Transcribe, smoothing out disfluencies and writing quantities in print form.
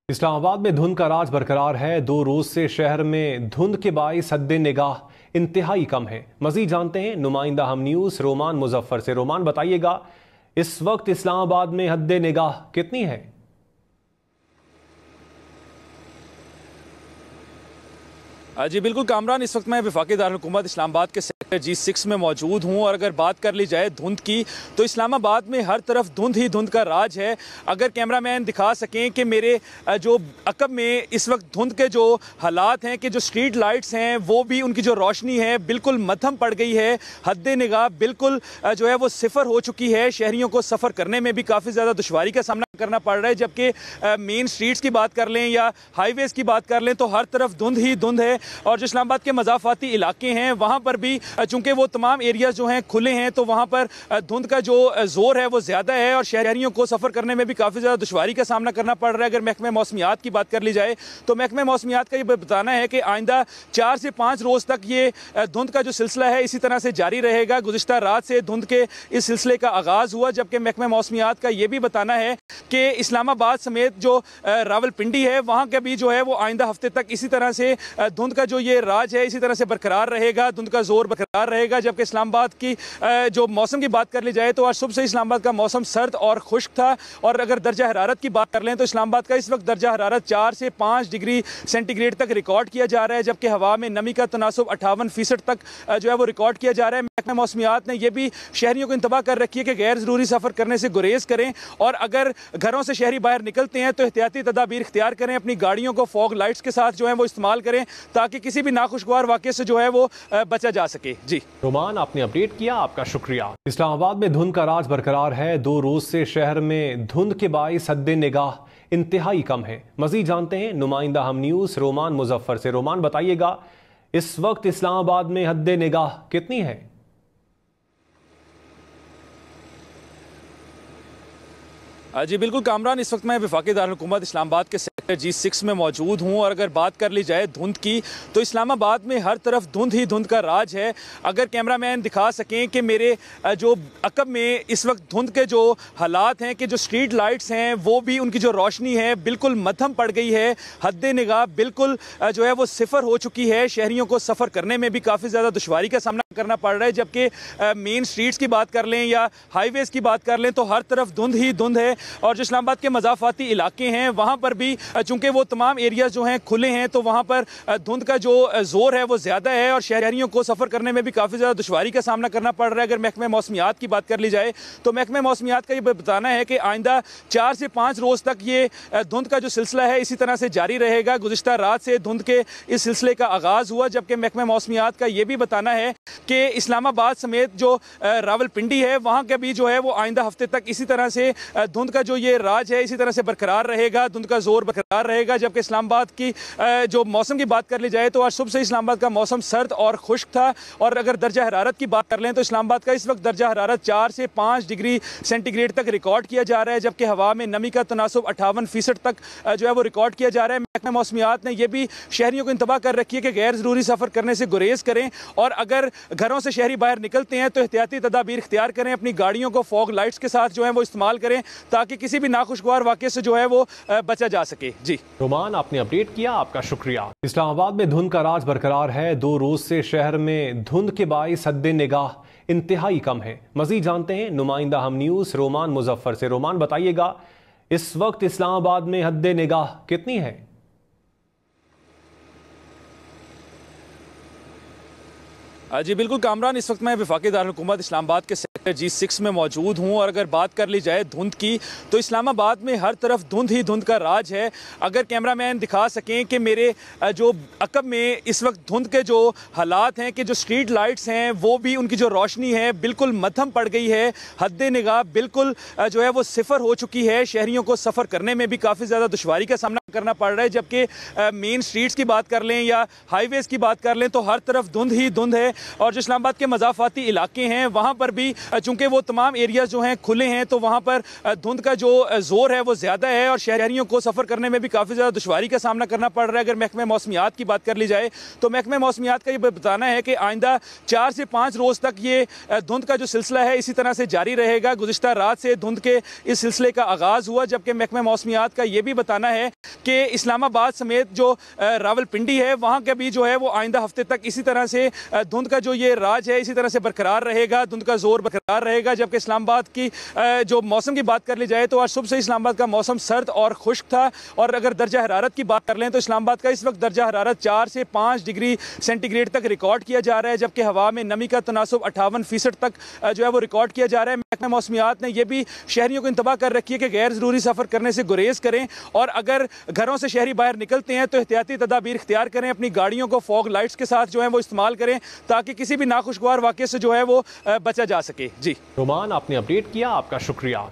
इस्लामाबाद में धुंध का राज बरकरार है। 2 रोज से शहर में धुंध के बाइस हद्दे निगाह इंतहाई कम है। मजीद जानते हैं नुमाइंदा हम न्यूज रोमान मुजफ्फर से। रोमान, बताइएगा इस वक्त इस्लामाबाद में हद्दे निगाह कितनी है? जी बिल्कुल कामरान, इस वक्त मैं वफाकी दारुल-हुकूमत इस्लामाबाद के सेक्टर G6 में मौजूद हूँ और अगर बात कर ली जाए धुंध की तो इस्लामाबाद में हर तरफ धुंध ही धुंध का राज है। अगर कैमरामैन दिखा सकें कि मेरे जो अकब में इस वक्त धुंध के जो हालात हैं कि जो स्ट्रीट लाइट्स हैं वो भी उनकी जो रोशनी है बिल्कुल मद्धम पड़ गई है। हद्दे निगाह बिल्कुल जो है वो सिफर हो चुकी है। शहरियों को सफ़र करने में भी काफ़ी ज़्यादा दुश्वारी का सामना करना पड़ रहा है। जबकि मेन स्ट्रीट्स की बात कर लें या हाईवेज़ की बात कर लें तो हर तरफ धुंध ही धुंध है। और जो इस्लामाबाद के मज़ाफ़ाती इलाके हैं वहाँ पर भी चूँकि वो तमाम एरियाज़ जो हैं खुले हैं तो वहाँ पर धुंध का जो ज़ोर है वो ज़्यादा है और शहरियों को सफ़र करने में भी काफ़ी ज़्यादा दुश्वारी का सामना करना पड़ रहा है। अगर महकमे मौसमियात की बात कर ली जाए तो महकमे मौसमियात का ये बताना है कि आइंदा 4 से 5 रोज़ तक ये धुंध का जो सिलसिला है इसी तरह से जारी रहेगा। गुज़िश्ता रात से धुंध के इस सिलसिले का आगाज़ हुआ, जबकि महकमे मौसमियात का ये भी बताना है कि इस्लामाबाद समेत जो रावलपिंडी है वहाँ का भी जो है वो आइंदा हफ्ते तक इसी तरह से धुंध का जो ये राज है इसी तरह से बरकरार रहेगा, धुंध का जोर बरकरार रहेगा। जबकि इस्लामाबाद की जो मौसम की बात कर ली जाए तो आज सुबह से इस्लामाबाद का मौसम सर्द और खुश्क था। और अगर दर्जा हरारत की बात कर लें तो इस्लामाबाद का इस वक्त दर्जा हरारत 4 से 5 डिग्री सेंटीग्रेड तक रिकॉर्ड किया जा रहा है, जबकि हवा में नमी का तनासुब 58% तक जो है वो रिकॉर्ड किया जा रहा है। महकमा मौसमियात ने यह भी शहरियों को इंतबाह कर रखी है कि गैर ज़रूरी सफ़र करने से गुरेज करें और अगर घरों से शहरी बाहर निकलते हैं तो एहतियाती तदाबीर इख्तियार करें। अपनी गाड़ियों को फॉग लाइट्स के साथ जो है वो इस्तेमाल करें ताकि किसी भी नाखुशगवार वाक़े से जो है वो बचा जा सके। जी रोमान, आपने अपडेट किया, आपका शुक्रिया। इस्लामाबाद में धुंध का राज बरकरार है। 2 रोज से शहर में धुंध के बाइस हद्दे निगाह इंतहाई कम है। मजीद जानते हैं नुमाइंदा हम न्यूज रोमान मुजफ्फर से। रोमान, बताइएगा इस वक्त इस्लामाबाद में हद्दे निगाह कितनी है? जी बिल्कुल कामरान, इस वक्त मैं वफाकी दारुल-हुकूमत इस्लामाबाद के सेक्टर G6 में मौजूद हूँ और अगर बात कर ली जाए धुंध की तो इस्लामाबाद में हर तरफ धुंध ही धुंध का राज है। अगर कैमरामैन दिखा सकें कि मेरे जो अकब में इस वक्त धुंध के जो हालात हैं कि जो स्ट्रीट लाइट्स हैं वो भी उनकी जो रोशनी है बिल्कुल मद्धम पड़ गई है। हद्दे निगाह बिल्कुल जो है वो सिफर हो चुकी है। शहरियों को सफ़र करने में भी काफ़ी ज़्यादा दुश्वारी का सामना करना पड़ रहा है। जबकि मेन स्ट्रीट्स की बात कर लें या हाईवेज़ की बात कर लें तो हर तरफ धुंध ही धुंध है। और जो इस्लामाबाद के मज़ाफ़ाती इलाके हैं वहाँ पर भी चूँकि वो तमाम एरियाज़ जो हैं खुले हैं तो वहाँ पर धुंध का जो ज़ोर है वो ज़्यादा है और शहरियों को सफ़र करने में भी काफ़ी ज़्यादा दुश्वारी का सामना करना पड़ रहा है। अगर महकमे मौसमियात की बात कर ली जाए तो महकमे मौसमियात का ये बताना है कि आइंदा 4 से 5 रोज़ तक ये धुंध का जो सिलसिला है इसी तरह से जारी रहेगा। गुज़िश्ता रात से धुंध के इस सिलसिले का आगाज़ हुआ, जबकि महकमे मौसमियात का ये भी बताना है कि इस्लामाबाद समेत जो रावलपिंडी है वहाँ का भी जो है वो आइंदा हफ्ते तक इसी तरह से धुंध का जो ये राज है इसी तरह से बरकरार रहेगा, धुंध का जोर बरकरार रहेगा। जबकि इस्लामाबाद की जो मौसम की बात कर ली जाए तो आज सुबह से इस्लामाबाद का मौसम सर्द और खुश्क था। और अगर दर्जा हरारत की बात कर लें तो इस्लामाबाद का इस वक्त दर्जा हरारत 4 से 5 डिग्री सेंटीग्रेड तक रिकॉर्ड किया जा रहा है, जबकि हवा में नमी का तनासुब 58% तक जो है वो रिकॉर्ड किया जा रहा है। महकमा मौसमियात ने यह भी शहरियों को इंतबाह कर रखी है कि गैर ज़रूरी सफ़र करने से गुरेज करें और अगर घरों से शहरी बाहर निकलते हैं तो एहतियाती तदाबीर इख्तियार करें। अपनी गाड़ियों को फॉग लाइट्स के साथ जो है वो इस्तेमाल करें ताकि किसी भी नाखुशगवार वाक़े से जो है वो बचा जा सके। जी रोमान, आपने अपडेट किया, आपका शुक्रिया। इस्लामाबाद में धुंध का राज बरकरार है। 2 रोज से शहर में धुंध के बाइस हद्दे निगाह इंतहाई कम है। मजीद जानते हैं नुमाइंदा हम न्यूज रोमान मुजफ्फर से। रोमान, बताइएगा इस वक्त इस्लामाबाद में हद्दे निगाह कितनी है? जी बिल्कुल कामरान, इस वक्त मैं वफाकी दारुल-हुकूमत इस्लामाबाद के सेक्टर G6 में मौजूद हूँ और अगर बात कर ली जाए धुंध की तो इस्लामाबाद में हर तरफ धुंध ही धुंध का राज है। अगर कैमरामैन दिखा सकें कि मेरे जो अकब में इस वक्त धुंध के जो हालात हैं कि जो स्ट्रीट लाइट्स हैं वो भी उनकी जो रोशनी है बिल्कुल मद्धम पड़ गई है। हद्दे निगाह बिल्कुल जो है वो सिफर हो चुकी है। शहरियों को सफ़र करने में भी काफ़ी ज़्यादा दुश्वारी का सामना करना पड़ रहा है। जबकि मेन स्ट्रीट्स की बात कर लें या हाईवेज़ की बात कर लें तो हर तरफ धुंध ही धुंध है। और जो इस्लामाबाद के मज़ाफ़ाती इलाके हैं वहाँ पर भी चूँकि वो तमाम एरियाज़ जो हैं खुले हैं तो वहाँ पर धुंध का जो ज़ोर है वो ज़्यादा है और शहरियों को सफ़र करने में भी काफ़ी ज़्यादा दुश्वारी का सामना करना पड़ रहा है। अगर महकमे मौसमियात की बात कर ली जाए तो महकमे मौसमियात का ये बताना है कि आइंदा 4 से 5 रोज़ तक ये धुंध का जो सिलसिला है इसी तरह से जारी रहेगा। गुज़िश्ता रात से धुंध के इस सिलसिले का आगाज़ हुआ, जबकि महकमे मौसमियात का ये भी बताना है कि इस्लामाबाद समेत जो रावलपिंडी है वहाँ के भी जो है वो आइंदा हफ्ते तक इसी तरह से धुंध का जो ये राज है इसी तरह से बरकरार रहेगा, धुंध का जोर बरकरार रहेगा। जबकि इस्लामाबाद की जो मौसम की बात कर ली जाए तो आज सुबह से इस्लामाबाद का मौसम सर्द और खुश्क था। और अगर दर्जा हरारत की बात कर लें तो इस्लामाबाद का इस वक्त दर्जा हरारत 4 से 5 डिग्री सेंटीग्रेड तक रिकॉर्ड किया जा रहा है, जबकि हवा में नमी का तनासुब 58% तक जो है वो रिकॉर्ड किया जा रहा है। महकमा मौसमियात ने यह भी शहरियों को इंतबाह कर रखी है कि गैर ज़रूरी सफ़र करने से गुरेज करें और अगर घरों से शहरी बाहर निकलते हैं तो एहतियाती तदाबीर इख्तियार करें, अपनी गाड़ियों को फॉग लाइट्स के साथ जो है वो इस्तेमाल करें ताकि किसी भी नाखुशगवार वाक़े से जो है वो बचा जा सके। जी रोमान, आपने अपडेट किया, आपका शुक्रिया।